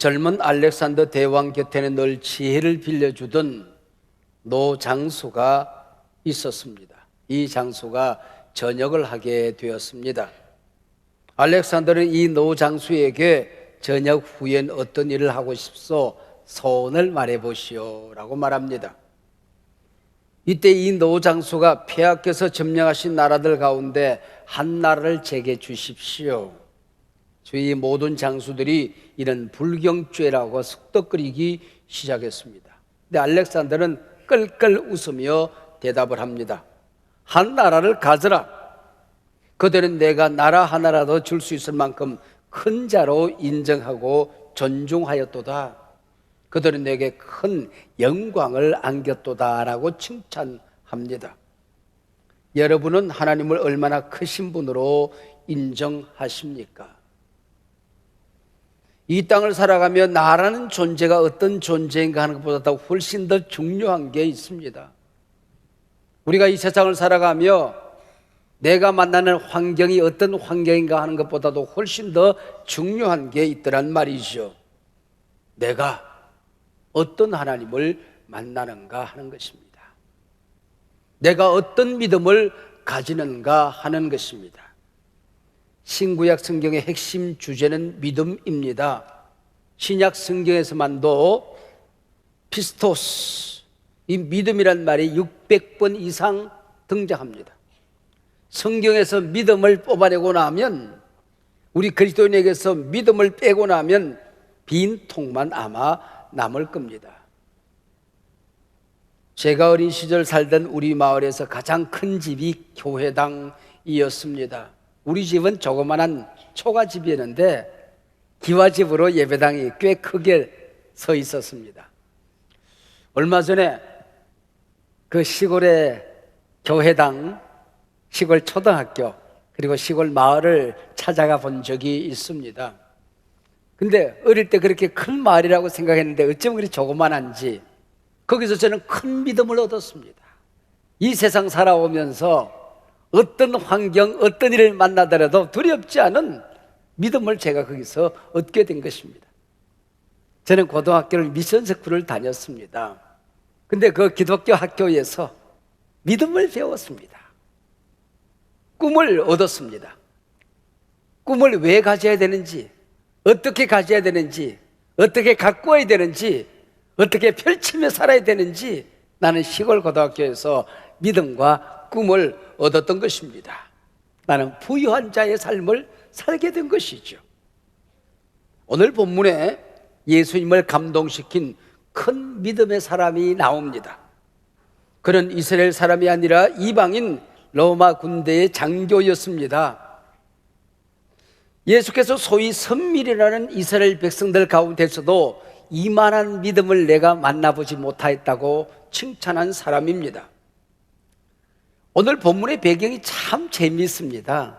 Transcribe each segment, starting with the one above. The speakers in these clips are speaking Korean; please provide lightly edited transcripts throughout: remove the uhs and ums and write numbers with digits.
젊은 알렉산더 대왕 곁에는 늘 지혜를 빌려주던 노장수가 있었습니다. 이 장수가 전역을 하게 되었습니다. 알렉산더는 이 노장수에게 전역 후엔 어떤 일을 하고 싶소? 소원을 말해보시오 라고 말합니다. 이때 이 노장수가 폐하께서 점령하신 나라들 가운데 한 나라를 제게 주십시오. 저희 모든 장수들이 이런 불경죄라고 쑥덕거리기 시작했습니다. 근데 알렉산더는 끌끌 웃으며 대답을 합니다. 한 나라를 가져라. 그들은 내가 나라 하나라도 줄 수 있을 만큼 큰 자로 인정하고 존중하였도다. 그들은 내게 큰 영광을 안겼도다 라고 칭찬합니다. 여러분은 하나님을 얼마나 크신 분으로 인정하십니까? 이 땅을 살아가며 나라는 존재가 어떤 존재인가 하는 것보다 훨씬 더 중요한 게 있습니다. 우리가 이 세상을 살아가며 내가 만나는 환경이 어떤 환경인가 하는 것보다도 훨씬 더 중요한 게 있더란 말이죠. 내가 어떤 하나님을 만나는가 하는 것입니다. 내가 어떤 믿음을 가지는가 하는 것입니다. 신구약 성경의 핵심 주제는 믿음입니다. 신약 성경에서만도 피스토스, 이 믿음이란 말이 600번 이상 등장합니다. 성경에서 믿음을 뽑아내고 나면, 우리 그리스도인에게서 믿음을 빼고 나면 빈 통만 아마 남을 겁니다. 제가 어린 시절 살던 우리 마을에서 가장 큰 집이 교회당이었습니다. 우리 집은 조그만한 초가집이었는데 기와집으로 예배당이 꽤 크게 서 있었습니다. 얼마 전에 그 시골의 교회당, 시골 초등학교, 그리고 시골 마을을 찾아가 본 적이 있습니다. 근데 어릴 때 그렇게 큰 마을이라고 생각했는데 어쩌면 그리 조그만한지 거기서 저는 큰 믿음을 얻었습니다. 이 세상 살아오면서 어떤 환경, 어떤 일을 만나더라도 두렵지 않은 믿음을 제가 거기서 얻게 된 것입니다. 저는 고등학교를 미션 스쿨을 다녔습니다. 근데 그 기독교 학교에서 믿음을 배웠습니다. 꿈을 얻었습니다. 꿈을 왜 가져야 되는지, 어떻게 가져야 되는지, 어떻게 갖고 와야 되는지, 어떻게 펼치며 살아야 되는지 나는 시골 고등학교에서 믿음과 꿈을 얻었던 것입니다. 나는 부유한 자의 삶을 살게 된 것이죠. 오늘 본문에 예수님을 감동시킨 큰 믿음의 사람이 나옵니다. 그는 이스라엘 사람이 아니라 이방인 로마 군대의 장교였습니다. 예수께서 소위 선밀이라는 이스라엘 백성들 가운데서도 이만한 믿음을 내가 만나보지 못하였다고 칭찬한 사람입니다. 오늘 본문의 배경이 참 재미있습니다.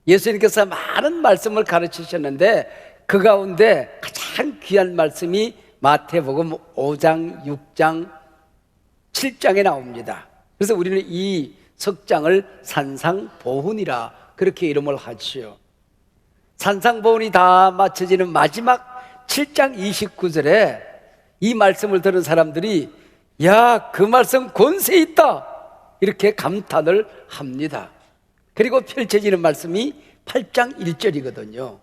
예수님께서 많은 말씀을 가르치셨는데 그 가운데 가장 귀한 말씀이 마태복음 5장, 6장, 7장에 나옵니다. 그래서 우리는 이 석장을 산상보훈이라 그렇게 이름을 하지요. 산상보훈이 다 마쳐지는 마지막 7장 29절에 이 말씀을 들은 사람들이 야, 그 말씀 권세 있다 이렇게 감탄을 합니다. 그리고 펼쳐지는 말씀이 8장 1절이거든요.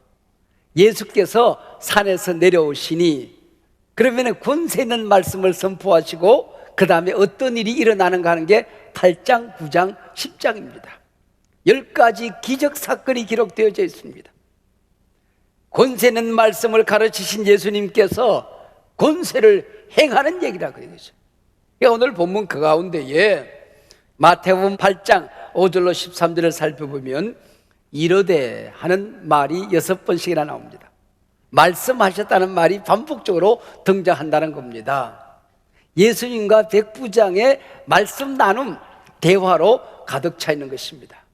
예수께서 산에서 내려오시니 그러면 권세 있는 말씀을 선포하시고 그 다음에 어떤 일이 일어나는가 하는 게 8장, 9장, 10장입니다. 10가지 기적 사건이 기록되어져 있습니다. 권세 있는 말씀을 가르치신 예수님께서 권세를 행하는 얘기라고 그러죠. 오늘 본문 그 가운데에 마태복음 8장 5절로 13절을 살펴보면 이르되 하는 말이 6번씩이나 나옵니다. 말씀하셨다는 말이 반복적으로 등장한다는 겁니다. 예수님과 백부장의 말씀 나눔, 대화로 가득 차 있는 것입니다.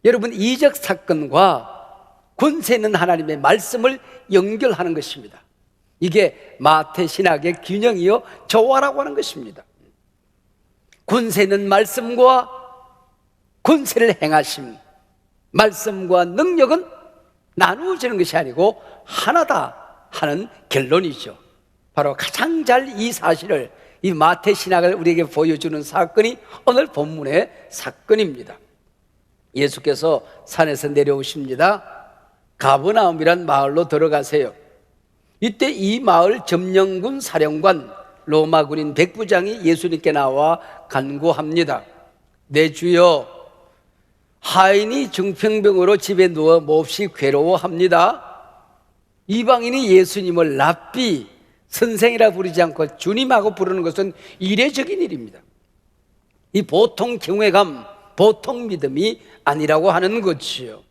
여러분, 이적 사건과 권세 있는 하나님의 말씀을 연결하는 것입니다. 이게 마태 신학의 균형이요 조화라고 하는 것입니다. 권세 있는 말씀과 권세를 행하심, 말씀과 능력은 나누어지는 것이 아니고 하나다 하는 결론이죠. 바로 가장 잘 이 사실을, 이 마태 신학을 우리에게 보여주는 사건이 오늘 본문의 사건입니다. 예수께서 산에서 내려오십니다. 가버나움이란 마을로 들어가세요. 이때 이 마을 점령군 사령관 로마 군인 백부장이 예수님께 나와 간구합니다. 내 주여, 하인이 중풍병으로 집에 누워 몹시 괴로워합니다. 이방인이 예수님을 랍비, 선생이라 부르지 않고 주님하고 부르는 것은 이례적인 일입니다. 이 보통 경외감, 보통 믿음이 아니라고 하는 것이요.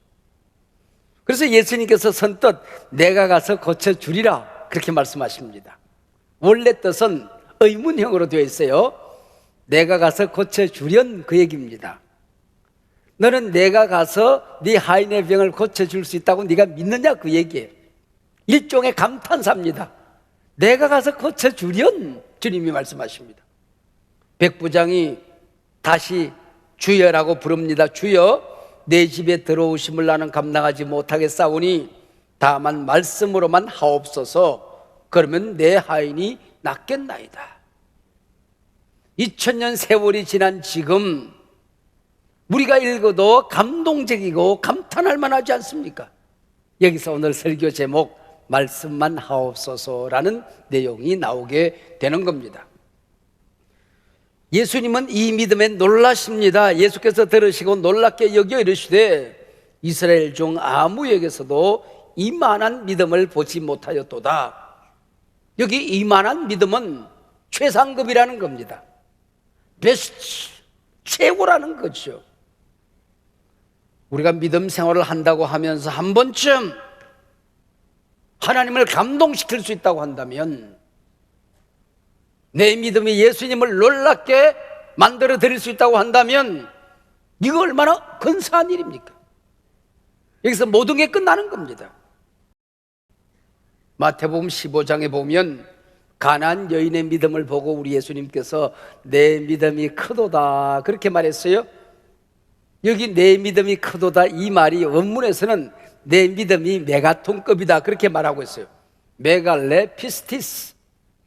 그래서 예수님께서 선뜻 내가 가서 고쳐주리라 그렇게 말씀하십니다. 원래 뜻은 의문형으로 되어 있어요. 내가 가서 고쳐주련 그 얘기입니다. 너는 내가 가서 네 하인의 병을 고쳐줄 수 있다고 네가 믿느냐 그 얘기예요. 일종의 감탄사입니다. 내가 가서 고쳐주련 주님이 말씀하십니다. 백부장이 다시 주여라고 부릅니다. 주여, 내 집에 들어오심을 나는 감당하지 못하겠사오니 다만 말씀으로만 하옵소서. 그러면 내 하인이 낫겠나이다. 2000년 세월이 지난 지금 우리가 읽어도 감동적이고 감탄할 만하지 않습니까? 여기서 오늘 설교 제목 말씀만 하옵소서라는 내용이 나오게 되는 겁니다. 예수님은 이 믿음에 놀라십니다. 예수께서 들으시고 놀랍게 여겨 이르시되 이스라엘 중 아무에게서도 이만한 믿음을 보지 못하였도다. 여기 이만한 믿음은 최상급이라는 겁니다. 베스트, 최고라는 거죠. 우리가 믿음 생활을 한다고 하면서 한 번쯤 하나님을 감동시킬 수 있다고 한다면, 내 믿음이 예수님을 놀랍게 만들어 드릴 수 있다고 한다면 이거 얼마나 근사한 일입니까? 여기서 모든 게 끝나는 겁니다. 마태복음 15장에 보면 가나안 여인의 믿음을 보고 우리 예수님께서 내 믿음이 크도다 그렇게 말했어요. 여기 내 믿음이 크도다 이 말이 원문에서는 내 믿음이 메가톤급이다 그렇게 말하고 있어요. 메갈레피스티스,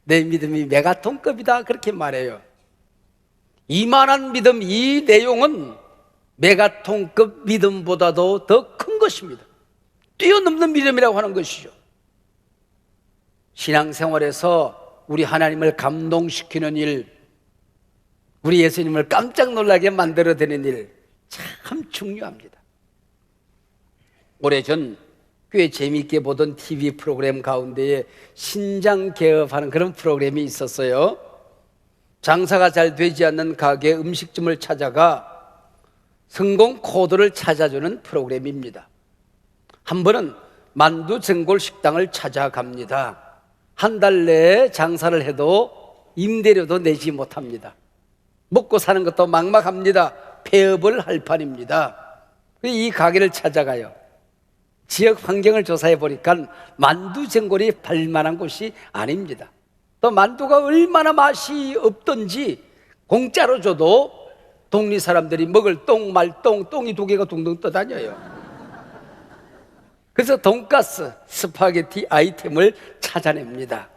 내 믿음이 메가톤급이다 그렇게 말해요. 이만한 믿음, 이 내용은 메가톤급 믿음보다도 더 큰 것입니다. 뛰어넘는 믿음이라고 하는 것이죠. 신앙생활에서 우리 하나님을 감동시키는 일, 우리 예수님을 깜짝 놀라게 만들어드리는 일 참 중요합니다. 오래전 꽤 재미있게 보던 TV 프로그램 가운데에 신장개업하는 그런 프로그램이 있었어요. 장사가 잘 되지 않는 가게 음식점을 찾아가 성공 코드를 찾아주는 프로그램입니다. 한 번은 만두 전골 식당을 찾아갑니다. 한 달 내에 장사를 해도 임대료도 내지 못합니다. 먹고 사는 것도 막막합니다. 폐업을 할 판입니다. 이 가게를 찾아가요. 지역 환경을 조사해 보니까 만두 전골이 팔만한 곳이 아닙니다. 또 만두가 얼마나 맛이 없던지 공짜로 줘도 동네 사람들이 먹을 똥 말똥 똥이 두 개가 둥둥 떠다녀요. 그래서 돈가스, 스파게티 아이템을 찾아냅니다.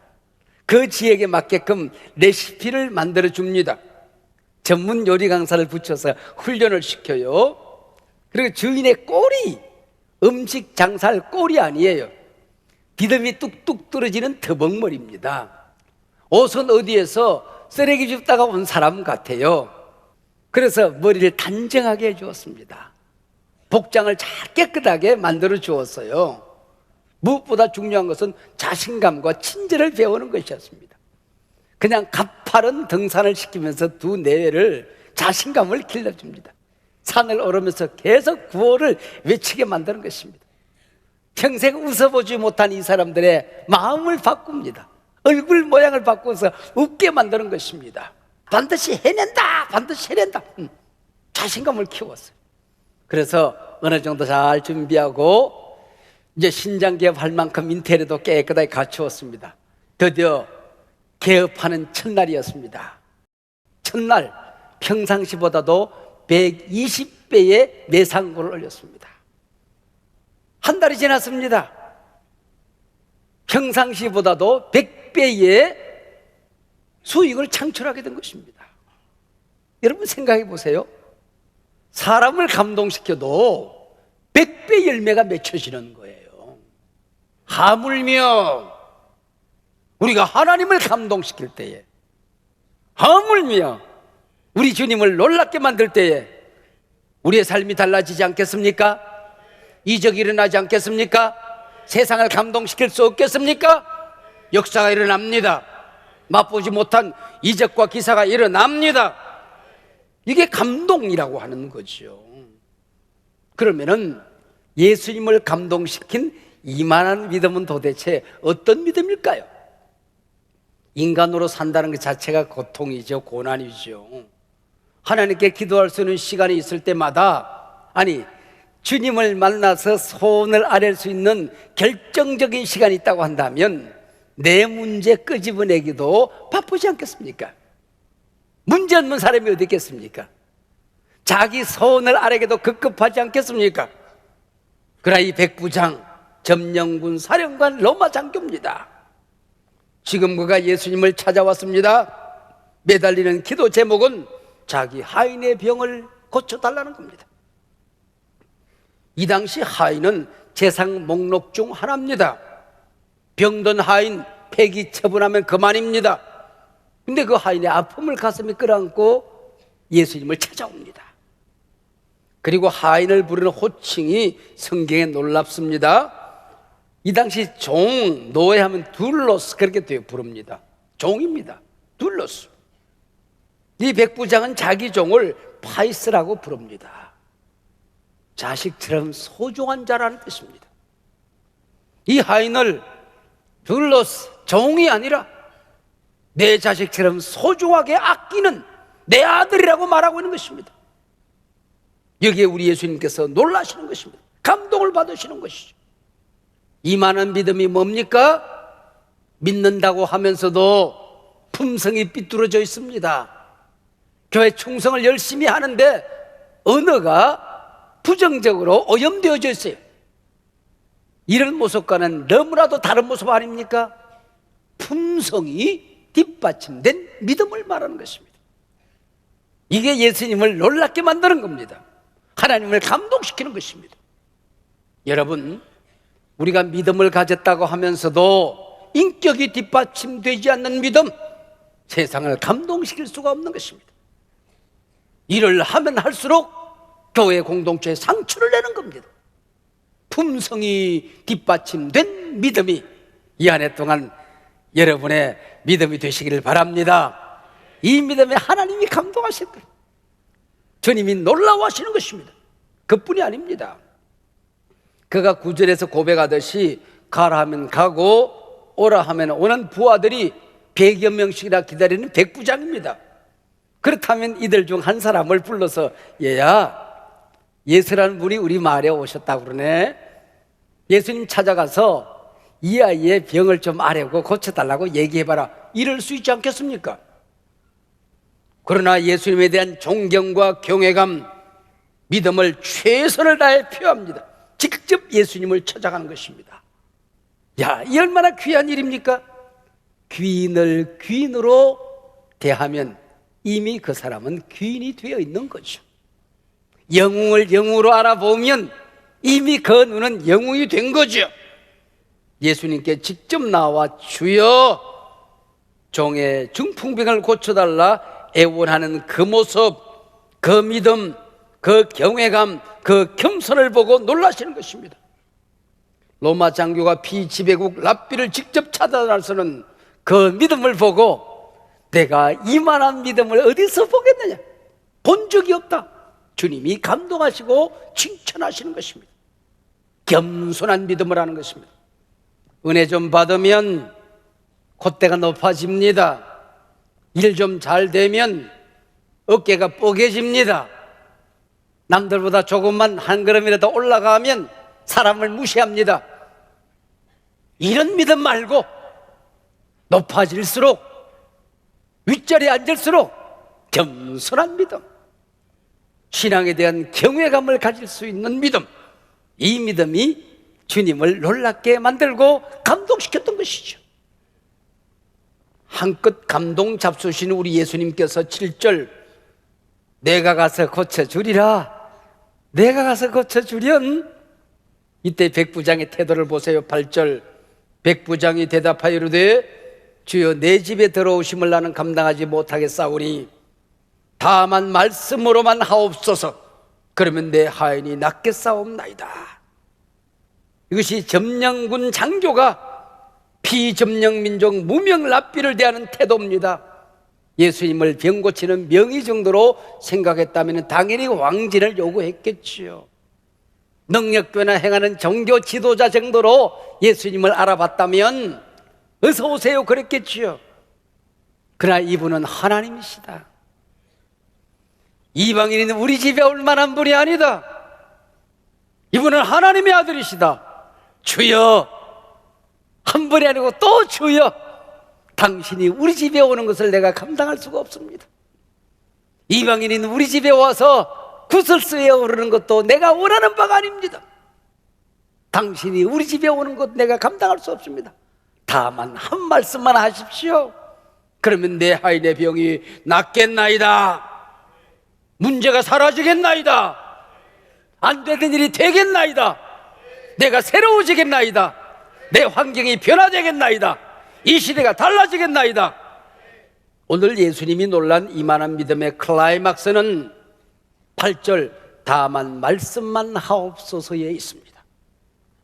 그 지역에 맞게끔 레시피를 만들어 줍니다. 전문 요리 강사를 붙여서 훈련을 시켜요. 그리고 주인의 꼴이 음식 장사할 꼴이 아니에요. 비듬이 뚝뚝 떨어지는 더벅머리입니다. 옷은 어디에서 쓰레기 줍다가 온 사람 같아요. 그래서 머리를 단정하게 해주었습니다. 복장을 잘 깨끗하게 만들어 주었어요. 무엇보다 중요한 것은 자신감과 친절을 배우는 것이었습니다. 그냥 가파른 등산을 시키면서 두 내외를 자신감을 길러줍니다. 산을 오르면서 계속 구호를 외치게 만드는 것입니다. 평생 웃어보지 못한 이 사람들의 마음을 바꿉니다. 얼굴 모양을 바꿔서 웃게 만드는 것입니다. 반드시 해낸다, 반드시 해낸다. 자신감을 키웠어요. 그래서 어느 정도 잘 준비하고 이제 신장 개업할 만큼 인테리어도 깨끗하게 갖추었습니다. 드디어 개업하는 첫날이었습니다. 첫날 평상시보다도 120배의 매상고를 올렸습니다. 한 달이 지났습니다. 평상시보다도 100배의 수익을 창출하게 된 것입니다. 여러분 생각해 보세요. 사람을 감동시켜도 100배 열매가 맺혀지는 거예요. 하물며 우리가 하나님을 감동시킬 때에, 하물며 우리 주님을 놀랍게 만들 때에 우리의 삶이 달라지지 않겠습니까? 이적이 일어나지 않겠습니까? 세상을 감동시킬 수 없겠습니까? 역사가 일어납니다. 맛보지 못한 이적과 기사가 일어납니다. 이게 감동이라고 하는 거죠. 그러면은 예수님을 감동시킨 이만한 믿음은 도대체 어떤 믿음일까요? 인간으로 산다는 것 자체가 고통이죠. 고난이죠. 하나님께 기도할 수 있는 시간이 있을 때마다, 아니 주님을 만나서 소원을 아뢰 수 있는 결정적인 시간이 있다고 한다면 내 문제 끄집어내기도 바쁘지 않겠습니까? 문제 없는 사람이 어디 있겠습니까? 자기 소원을 아뢰기도 급급하지 않겠습니까? 그러나 이 백부장, 점령군 사령관 로마 장교입니다. 지금 그가 예수님을 찾아왔습니다. 매달리는 기도 제목은 자기 하인의 병을 고쳐달라는 겁니다. 이 당시 하인은 재상 목록 중 하나입니다. 병든 하인 폐기 처분하면 그만입니다. 근데 그 하인의 아픔을 가슴에 끌어안고 예수님을 찾아옵니다. 그리고 하인을 부르는 호칭이 성경에 놀랍습니다. 이 당시 종, 노예하면 둘로스 그렇게 부릅니다. 종입니다. 둘로스. 이 백부장은 자기 종을 파이스라고 부릅니다. 자식처럼 소중한 자라는 뜻입니다. 이 하인을 둘로스, 종이 아니라 내 자식처럼 소중하게 아끼는 내 아들이라고 말하고 있는 것입니다. 여기에 우리 예수님께서 놀라시는 것입니다. 감동을 받으시는 것이죠. 이만한 믿음이 뭡니까? 믿는다고 하면서도 품성이 삐뚤어져 있습니다. 교회 충성을 열심히 하는데 언어가 부정적으로 오염되어져 있어요. 이런 모습과는 너무나도 다른 모습 아닙니까? 품성이 뒷받침된 믿음을 말하는 것입니다. 이게 예수님을 놀랍게 만드는 겁니다. 하나님을 감동시키는 것입니다. 여러분, 우리가 믿음을 가졌다고 하면서도 인격이 뒷받침되지 않는 믿음, 세상을 감동시킬 수가 없는 것입니다. 일을 하면 할수록 교회 공동체에 상처를 내는 겁니다. 품성이 뒷받침된 믿음이 이 한 해 동안 여러분의 믿음이 되시기를 바랍니다. 이 믿음에 하나님이 감동하실 거예요. 주님이 놀라워하시는 것입니다. 그뿐이 아닙니다. 그가 9절에서 고백하듯이 가라 하면 가고 오라 하면 오는 부하들이 100여 명씩이나 기다리는 백부장입니다. 그렇다면 이들 중 한 사람을 불러서 얘야, 예수라는 분이 우리 마을에 오셨다고 그러네. 예수님 찾아가서 이 아이의 병을 좀 아뢰고 고쳐달라고 얘기해봐라. 이럴 수 있지 않겠습니까? 그러나 예수님에 대한 존경과 경외감, 믿음을 최선을 다해 표합니다. 직접 예수님을 찾아가는 것입니다. 야, 이 얼마나 귀한 일입니까? 귀인을 귀인으로 대하면 이미 그 사람은 귀인이 되어 있는 거죠. 영웅을 영웅으로 알아보면 이미 그 눈은 영웅이 된 거죠. 예수님께 직접 나와 주여, 종의 중풍병을 고쳐달라 애원하는 그 모습, 그 믿음, 그 경외감, 그 겸손을 보고 놀라시는 것입니다. 로마 장교가 피지배국 랍비를 직접 찾아나서는 그 믿음을 보고 내가 이만한 믿음을 어디서 보겠느냐, 본 적이 없다. 주님이 감동하시고 칭찬하시는 것입니다. 겸손한 믿음을 하는 것입니다. 은혜 좀 받으면 콧대가 높아집니다. 일 좀 잘 되면 어깨가 뽀개집니다. 남들보다 조금만 한 걸음이라도 올라가면 사람을 무시합니다. 이런 믿음 말고 높아질수록, 윗자리에 앉을수록 겸손한 믿음, 신앙에 대한 경외감을 가질 수 있는 믿음, 이 믿음이 주님을 놀랍게 만들고 감동시켰던 것이죠. 한껏 감동 잡수신 우리 예수님께서 7절 내가 가서 고쳐주리라, 내가 가서 고쳐주련. 이때 백부장의 태도를 보세요. 8절 백부장이 대답하여 이르되 주여 내 집에 들어오심을 나는 감당하지 못하겠사오니 다만 말씀으로만 하옵소서. 그러면 내 하인이 낫겠사옵나이다. 이것이 점령군 장교가 피점령민족 무명랍비를 대하는 태도입니다. 예수님을 병 고치는 명의 정도로 생각했다면 당연히 왕진을 요구했겠지요. 능력교나 행하는 종교 지도자 정도로 예수님을 알아봤다면 어서 오세요 그랬겠지요. 그러나 이분은 하나님이시다. 이방인인 우리 집에 올 만한 분이 아니다. 이분은 하나님의 아들이시다. 주여, 한 번이 아니고 또 주여, 당신이 우리 집에 오는 것을 내가 감당할 수가 없습니다. 이방인인 우리 집에 와서 구설수에 오르는 것도 내가 원하는 바가 아닙니다. 당신이 우리 집에 오는 것 내가 감당할 수 없습니다. 다만 한 말씀만 하십시오. 그러면 내 하인의 병이 낫겠나이다. 문제가 사라지겠나이다. 안 되는 일이 되겠나이다. 내가 새로워지겠나이다. 내 환경이 변화되겠나이다. 이 시대가 달라지겠나이다. 오늘 예수님이 놀란 이만한 믿음의 클라이막스는 8절 다만 말씀만 하옵소서에 있습니다.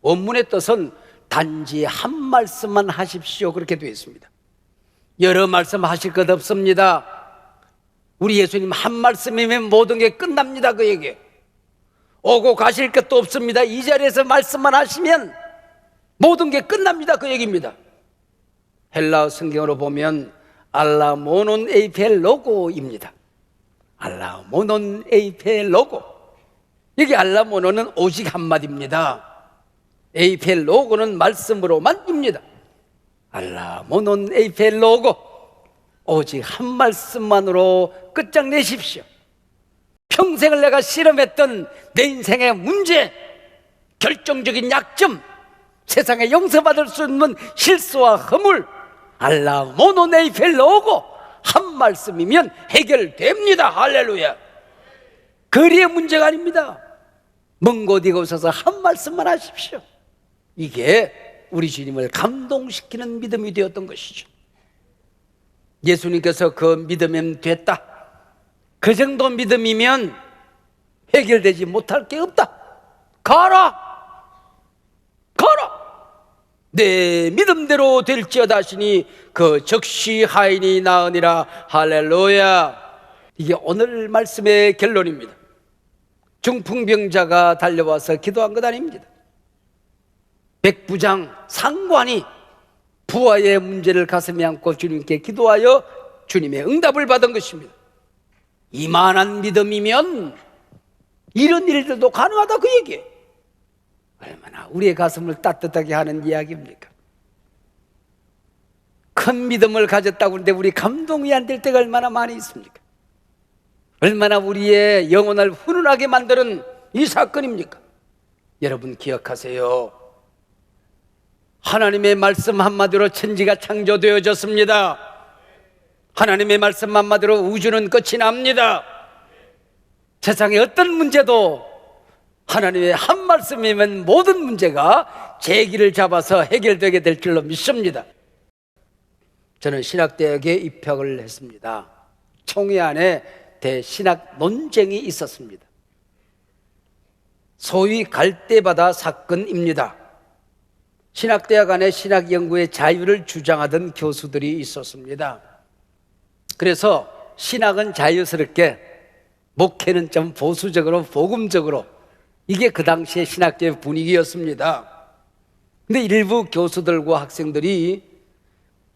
원문의 뜻은 단지 한 말씀만 하십시오 그렇게 되어 있습니다. 여러 말씀 하실 것 없습니다. 우리 예수님 한 말씀이면 모든 게 끝납니다. 그 얘기. 오고 가실 것도 없습니다. 이 자리에서 말씀만 하시면 모든 게 끝납니다. 그 얘기입니다. 헬라어 성경으로 보면 알라모논 에이펠 로고입니다. 알라모논 에이펠 로고. 여기 알라모논은 오직 한마디입니다. 에이펠 로고는 말씀으로만입니다. 알라모논 에이펠 로고, 오직 한 말씀만으로 끝장내십시오. 평생을 내가 실험했던 내 인생의 문제, 결정적인 약점, 세상에 용서받을 수 없는 실수와 허물, 알라모논 에이펠 로고, 한 말씀이면 해결됩니다. 할렐루야. 거리의 문제가 아닙니다. 먼 곳 이곳에서 한 말씀만 하십시오. 이게 우리 주님을 감동시키는 믿음이 되었던 것이죠. 예수님께서 그 믿음이면 됐다, 그 정도 믿음이면 해결되지 못할 게 없다, 가라, 가라, 내 믿음대로 될지어다 하시니 그 즉시 하인이 나으니라. 할렐루야. 이게 오늘 말씀의 결론입니다. 중풍병자가 달려와서 기도한 것 아닙니다. 백부장 상관이 부하의 문제를 가슴에 안고 주님께 기도하여 주님의 응답을 받은 것입니다. 이만한 믿음이면 이런 일들도 가능하다 그 얘기예요. 얼마나 우리의 가슴을 따뜻하게 하는 이야기입니까? 큰 믿음을 가졌다고 하는데 우리 감동이 안 될 때가 얼마나 많이 있습니까? 얼마나 우리의 영혼을 훈훈하게 만드는 이 사건입니까? 여러분 기억하세요. 하나님의 말씀 한마디로 천지가 창조되어졌습니다. 하나님의 말씀 한마디로 우주는 끝이 납니다. 세상의 어떤 문제도 하나님의 한 말씀이면 모든 문제가 제기를 잡아서 해결되게 될 줄로 믿습니다. 저는 신학대학에 입학을 했습니다. 총회 안에 대신학 논쟁이 있었습니다. 소위 갈대바다 사건입니다. 신학대학 안에 신학연구의 자유를 주장하던 교수들이 있었습니다. 그래서 신학은 자유스럽게, 목회는 좀 보수적으로, 복음적으로, 이게 그 당시의 신학계의 분위기였습니다. 근데 일부 교수들과 학생들이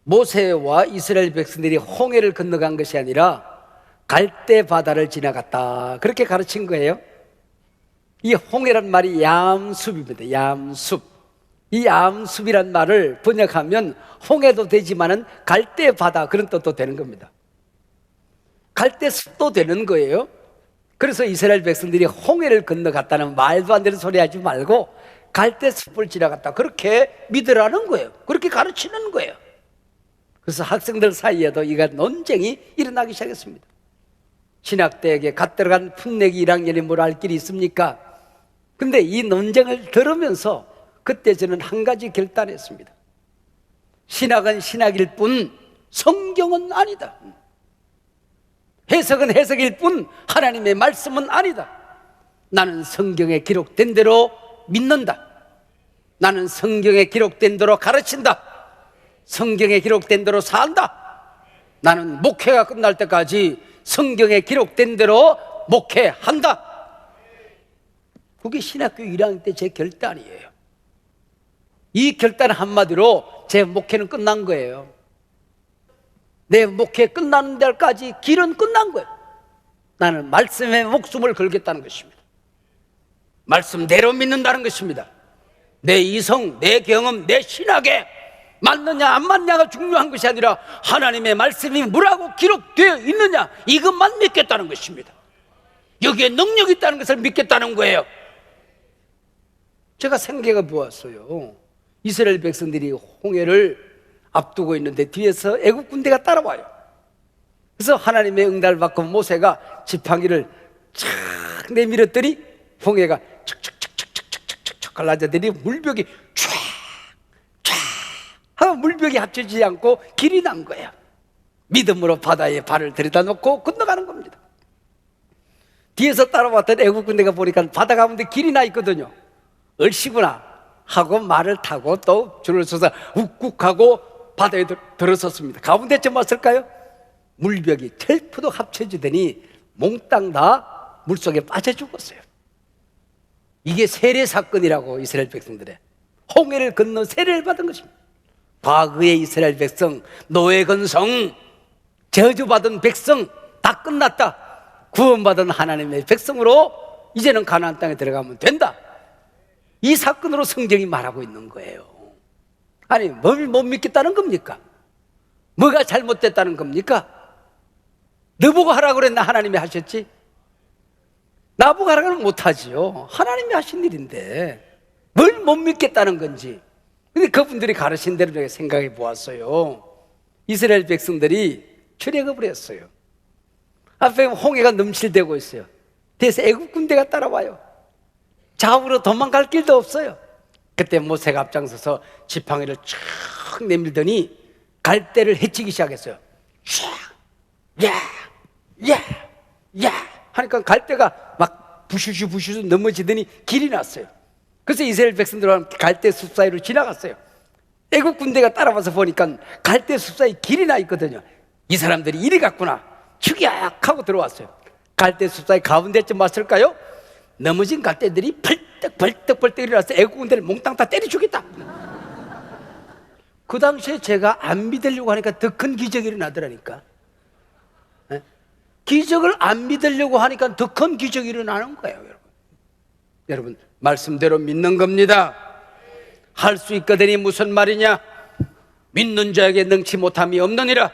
모세와 이스라엘 백성들이 홍해를 건너간 것이 아니라 갈대 바다를 지나갔다, 그렇게 가르친 거예요. 이 홍해란 말이 얌숲입니다. 얌숲. 이 얌숲이란 말을 번역하면 홍해도 되지만은 갈대 바다, 그런 뜻도 되는 겁니다. 갈대 숲도 되는 거예요. 그래서 이스라엘 백성들이 홍해를 건너갔다는 말도 안 되는 소리 하지 말고 갈대 숲을 지나갔다. 그렇게 믿으라는 거예요. 그렇게 가르치는 거예요. 그래서 학생들 사이에도 이가 논쟁이 일어나기 시작했습니다. 신학대에게 갓 들어간 풋내기 1학년이 뭘 알 길이 있습니까? 근데 이 논쟁을 들으면서 그때 저는 한 가지 결단했습니다. 신학은 신학일 뿐 성경은 아니다. 해석은 해석일 뿐 하나님의 말씀은 아니다. 나는 성경에 기록된 대로 믿는다. 나는 성경에 기록된 대로 가르친다. 성경에 기록된 대로 산다. 나는 목회가 끝날 때까지 성경에 기록된 대로 목회한다. 그게 신학교 1학년 때 제 결단이에요. 이 결단 한마디로 제 목회는 끝난 거예요. 내 목회 끝나는 데까지 길은 끝난 거예요. 나는 말씀에 목숨을 걸겠다는 것입니다. 말씀대로 믿는다는 것입니다. 내 이성, 내 경험, 내 신학에 맞느냐 안 맞느냐가 중요한 것이 아니라 하나님의 말씀이 뭐라고 기록되어 있느냐, 이것만 믿겠다는 것입니다. 여기에 능력이 있다는 것을 믿겠다는 거예요. 제가 생각해 보았어요. 이스라엘 백성들이 홍해를 앞두고 있는데 뒤에서 애국 군대가 따라와요. 그래서 하나님의 응답을 받고 모세가 지팡이를 착 내밀었더니 홍해가 척척척척척척척 갈라져더니 물벽이 쫙 하고 물벽이 합쳐지지 않고 길이 난 거예요. 믿음으로 바다에 발을 들여다 놓고 건너가는 겁니다. 뒤에서 따라왔던 애국 군대가 보니까 바다 가운데 길이 나 있거든요. 얼씨구나 하고 말을 타고 또 줄을 서서 욱욱하고 바다에 들어섰습니다. 가운데쯤 왔을까요? 물벽이 텔프덕 합쳐지더니 몽땅 다 물속에 빠져 죽었어요. 이게 세례 사건이라고. 이스라엘 백성들의 홍해를 건너 세례를 받은 것입니다. 과거의 이스라엘 백성, 노예 건성, 저주받은 백성 다 끝났다. 구원받은 하나님의 백성으로 이제는 가나안 땅에 들어가면 된다. 이 사건으로 성경이 말하고 있는 거예요. 아니, 뭘 못 믿겠다는 겁니까? 뭐가 잘못됐다는 겁니까? 너보고 하라고 그랬나? 하나님이 하셨지? 나보고 하라고는 못하지요. 하나님이 하신 일인데 뭘 못 믿겠다는 건지. 근데 그분들이 가르친 대로 내가 생각해 보았어요. 이스라엘 백성들이 출애굽을 했어요. 앞에 홍해가 넘실대고 있어요. 뒤에서 애국 군대가 따라와요. 좌우로 도망갈 길도 없어요. 그때 모세가 앞장서서 지팡이를 쫙 내밀더니 갈대를 헤치기 시작했어요. 야, 야, 야 하니까 갈대가 막 부슈슈 넘어지더니 길이 났어요. 그래서 이스라엘 백성들은 갈대 숲 사이로 지나갔어요. 애국 군대가 따라와서 보니까 갈대 숲 사이 길이 나 있거든요. 이 사람들이 이리 갔구나. 축약하고 들어왔어요. 갈대 숲 사이 가운데쯤 왔을까요? 넘어진 갈대들이 벌떡 일어나서 애국 군대를 몽땅 다 때려 죽였다. 그 당시에 제가 안 믿으려고 하니까 더 큰 기적이 일어나더라니까. 네? 기적을 안 믿으려고 하니까 더 큰 기적이 일어나는 거예요, 여러분. 여러분, 말씀대로 믿는 겁니다. 할 수 있거든이 무슨 말이냐? 믿는 자에게 능치 못함이 없느니라.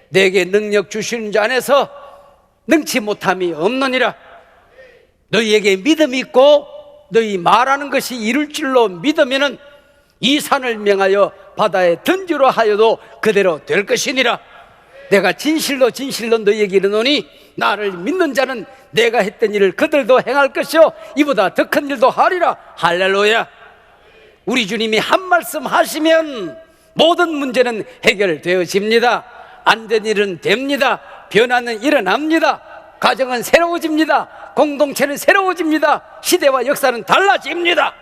내게 능력 주시는 자 안에서 능치 못함이 없느니라. 너희에게 믿음이 있고 너희 말하는 것이 이룰 줄로 믿으면은 이 산을 명하여 바다에 던지려 하여도 그대로 될 것이니라. 내가 진실로 너희에게 이르노니 나를 믿는 자는 내가 했던 일을 그들도 행할 것이요 이보다 더 큰 일도 하리라. 할렐루야. 우리 주님이 한 말씀 하시면 모든 문제는 해결되어집니다. 안 된 일은 됩니다. 변화는 일어납니다. 가정은 새로워집니다. 공동체는 새로워집니다. 시대와 역사는 달라집니다.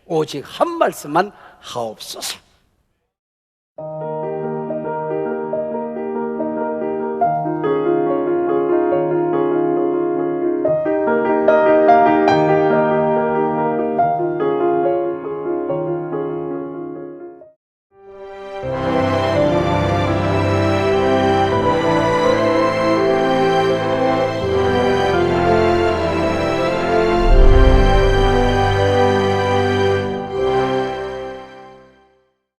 오직 한 말씀만 하옵소서.